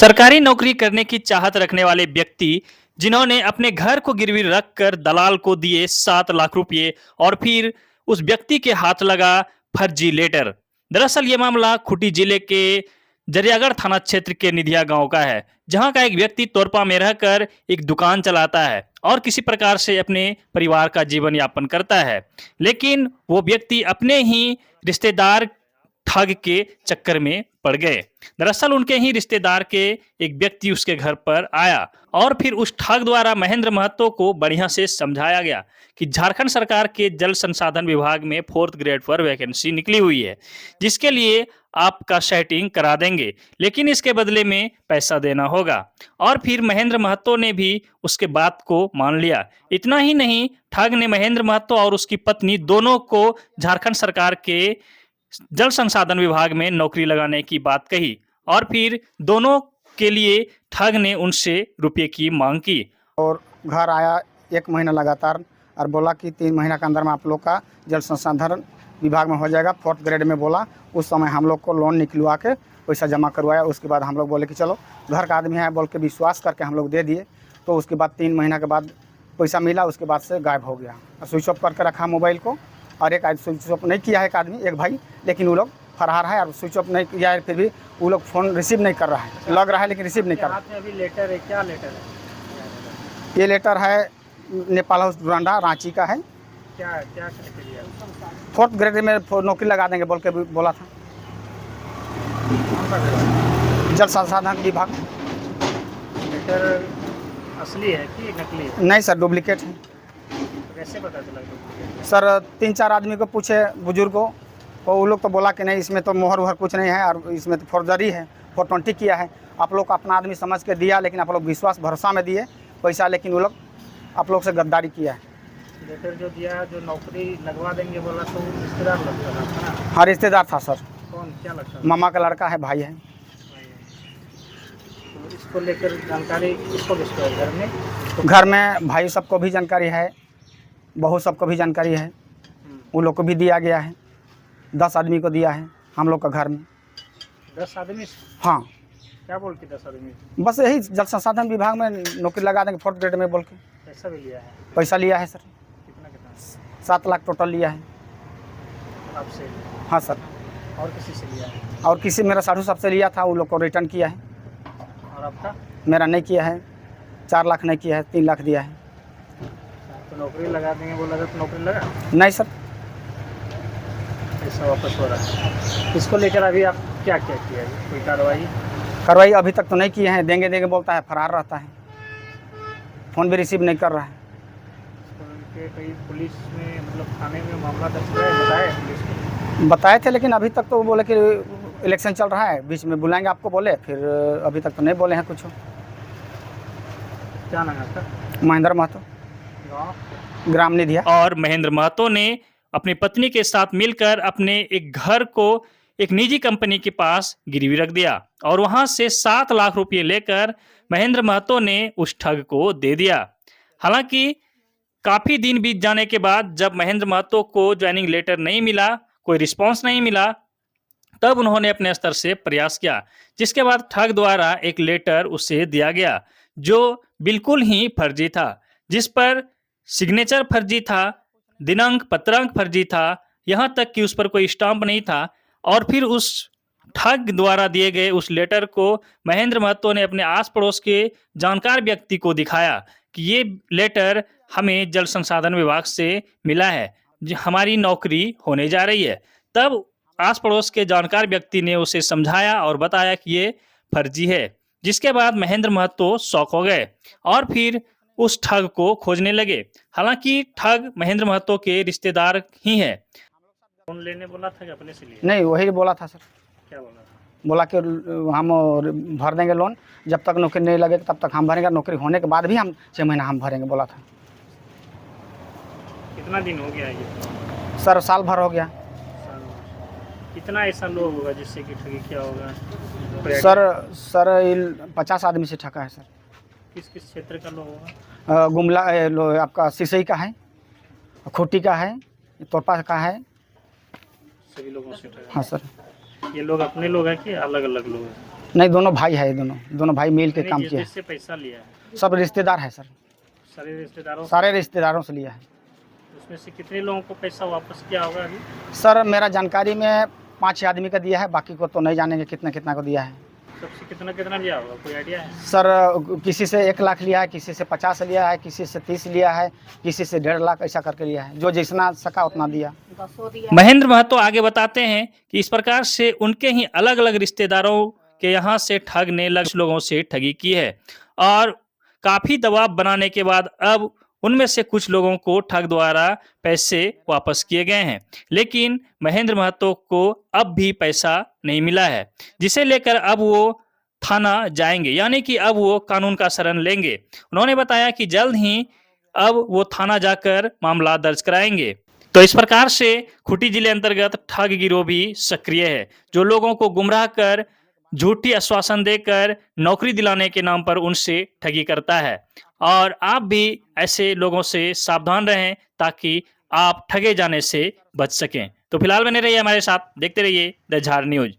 सरकारी नौकरी करने की चाहत रखने वाले व्यक्ति जिन्होंने अपने घर को गिरवी रखकर दलाल को दिए 7 लाख रुपए और फिर उस व्यक्ति के हाथ लगा फर्जी लेटर। दरअसल ये मामला खूंटी जिले के जरियागढ़ थाना क्षेत्र के निधिया गांव का है, जहां का एक व्यक्ति तोरपा में रहकर एक दुकान चलाता है और किसी प्रकार से अपने परिवार का जीवन यापन करता है। लेकिन वो व्यक्ति अपने ही रिश्तेदार ठग के चक्कर में पड़ गए। दरअसल उनके ही रिश्तेदार के एक व्यक्ति उसके घर पर आया और फिर उस ठग द्वारा महेंद्र महतो को बढ़िया से समझाया गया कि झारखंड सरकार के जल संसाधन विभाग में 4th ग्रेड पर वैकेंसी निकली हुई है, जिसके लिए आपका सेटिंग करा देंगे, लेकिन इसके बदले में पैसा देना होगा। और फिर महेंद्र महतो ने भी उसके बात को मान लिया। इतना ही नहीं, ठग ने महेंद्र महतो और उसकी पत्नी दोनों को झारखंड सरकार के जल संसाधन विभाग में नौकरी लगाने की बात कही और फिर दोनों के लिए ठग ने उनसे रुपए की मांग की। और घर आया 1 महीना लगातार और बोला कि 3 महीना के अंदर में आप लोग का जल संसाधन विभाग में हो जाएगा। 4th ग्रेड में बोला। उस समय हम लोग को लोन निकलवा के पैसा जमा करवाया। उसके बाद हम लोग बोले कि चलो घर का आदमी है बोल के विश्वास करके हम लोग दे दिए। तो उसके बाद 3 महीना के बाद पैसा मिला। उसके बाद से गायब हो गया और स्विच ऑफ करके रखा मोबाइल को। और एक स्विच ऑफ नहीं किया है एक आदमी, एक भाई, लेकिन वो लोग फरार है और स्विच ऑफ नहीं किया है। फिर भी वो लोग फ़ोन रिसीव नहीं कर रहा है, लग रहा है लेकिन रिसीव नहीं कर रहा है। अभी लेटर है, क्या लेटर है? ये लेटर है नेपाल हाउस डुरांडा रांची का है। क्या क्या करके दिया? 4th ग्रेड में नौकरी लगा देंगे बोल के बोला था जल संसाधन विभाग। लेटर असली है कि नकली है? नहीं सर, डुप्लीकेट है। तो कैसे पता चला डुप्लीकेट? सर 3-4 आदमी को पूछे, बुजुर्गों को, वो लोग तो बोला कि नहीं इसमें तो मोहर वोहर कुछ नहीं है और इसमें तो फौर्जरी है, 420 किया है। आप लोग को अपना आदमी समझ के दिया, लेकिन आप लोग विश्वास भरोसा में दिए पैसा, लेकिन वो लोग आप लोग से गद्दारी किया है। लेटर जो दिया, जो नौकरी लगवा देंगे बोला, तो रिश्तेदार लगता था ना? हाँ, रिश्तेदार था सर। कौन, क्या लगता था? मामा का लड़का है, भाई है। तो इसको लेकर जानकारी किसको किसको है घर में? तो घर में भाई सबको भी जानकारी है, बहू सबको भी जानकारी है, उन लोग को भी दिया गया है। 10 आदमी को दिया है हम लोग का घर में। 10 आदमी? हाँ, क्या बोल के 10 आदमी? बस यही जल संसाधन विभाग में नौकरी लगा देंगे 4th ग्रेड में बोल के। पैसा भी लिया है? पैसा लिया है सर, कितना कितना? 7 लाख टोटल लिया है। आपसे? हाँ सर। और किसी से लिया है? और किसी मेरा साधु सबसे लिया था, वो लोग को रिटर्न किया है। और आपका? मेरा नहीं किया है, 4 लाख नहीं किया है, 3 लाख दिया है। तो नौकरी लगा देंगे बोला था, तो नौकरी लगा? नहीं सर। पैसा वापस हो रहा है। इसको लेकर अभी आप क्या क्या किया है? कोई कार्रवाई? कार्रवाई अभी तक तो नहीं किए हैं। देंगे देंगे बोलता है, फरार रहता है, फ़ोन भी रिसीव नहीं कर रहा है। तो उनके कहीं पुलिस में, मतलब थाने में मामला दर्ज किया है, बताया है पुलिस को? बताए थे, लेकिन अभी तक तो वो बोले कि इलेक्शन चल रहा है, बीच में बुलाएंगे आपको बोले, फिर अभी तक तो नहीं बोले हैं कुछ। क्या नाम है आपका? महेंद्र महतो, गाँव? ग्राम निधिया। और महेंद्र महतो ने अपनी पत्नी के साथ मिलकर अपने एक घर को एक निजी कंपनी के पास गिरवी रख दिया और वहां से 7 लाख रुपए लेकर महेंद्र महतो ने उस ठग को दे दिया। हालांकि काफी दिन बीत जाने के बाद जब महेंद्र महतो को ज्वाइनिंग लेटर नहीं मिला, कोई रिस्पॉन्स नहीं मिला, तब उन्होंने अपने स्तर से प्रयास किया, जिसके बाद ठग द्वारा एक लेटर उसे दिया गया जो बिल्कुल ही फर्जी था, जिस पर सिग्नेचर फर्जी था, दिनांक पत्रांक फर्जी था, यहां तक कि उस पर कोई स्टाम्प नहीं था। और फिर उस ठग द्वारा दिए गए उस लेटर को महेंद्र महतो ने अपने आस पड़ोस के जानकार व्यक्ति को दिखाया कि ये लेटर हमें जल संसाधन विभाग से मिला है, हमारी नौकरी होने जा रही है। तब आस पड़ोस के जानकार व्यक्ति ने उसे समझाया और बताया कि ये फर्जी है, जिसके बाद महेंद्र महतो शॉक हो गए और फिर उस ठग को खोजने लगे। हालांकि ठग महेंद्र महतो के रिश्तेदार ही है। लोन लेने बोला था कि अपने से लिया? नहीं, वही बोला था सर। क्या बोला था? बोला कि हम भर देंगे लोन, जब तक नौकरी नहीं लगेगी तब तक हम भरेंगे, नौकरी होने के बाद भी हम 6 महीना हम भरेंगे बोला था। कितना दिन हो गया ये? सर साल भर हो गया। साल? कितना ऐसा लोग होगा जिससे कि ठगी किया होगा? सर 50 आदमी से ठगा है सर। किस किस क्षेत्र का लोग होगा? गुमला आपका सिसई का है, खूंटी का है, तोरपा का है। सभी लोगों से ठगा? हाँ सर। ये लोग अपने लोग हैं कि अलग अलग लोग हैं? नहीं, दोनों भाई है, दोनों दोनों भाई मिल के काम किया है। जिससे पैसा लिया है सब रिश्तेदार है सर, सारे रिश्तेदारों से? सारे रिश्तेदारों से लिया है। उसमें से कितने लोगों को पैसा वापस किया होगा अभी? सर मेरा जानकारी में 5-6 आदमी का दिया है, बाकी को तो नहीं जानेंगे कितना कितना को दिया है। सबसे कितना कितना लिया होगा, कोई आइडिया है? सर किसी से 1 लाख लिया है, किसी से 50 लिया है, किसी से 30 लिया है, किसी से 1.5 लाख ऐसा करके लिया है। जो जितना सका उतना दिया। महेंद्र महतो आगे बताते हैं कि इस प्रकार से उनके ही अलग अलग रिश्तेदारों के यहाँ से ठग ने लग लोगों से ठगी की है और काफी दबाव बनाने के बाद अब उनमें से कुछ लोगों को ठग द्वारा पैसे वापस किए गए हैं, लेकिन महेंद्र महतो को अब भी पैसा नहीं मिला है, जिसे लेकर अब वो थाना जाएंगे, यानी कि अब वो कानून का शरण लेंगे। उन्होंने बताया कि जल्द ही अब वो थाना जाकर मामला दर्ज कराएंगे। तो इस प्रकार से खूंटी जिले अंतर्गत ठग गिरोह भी सक्रिय है, जो लोगों को गुमराह कर झूठी आश्वासन देकर नौकरी दिलाने के नाम पर उनसे ठगी करता है। और आप भी ऐसे लोगों से सावधान रहें ताकि आप ठगे जाने से बच सकें। तो फिलहाल बने रहिए हमारे साथ, देखते रहिए द झार न्यूज।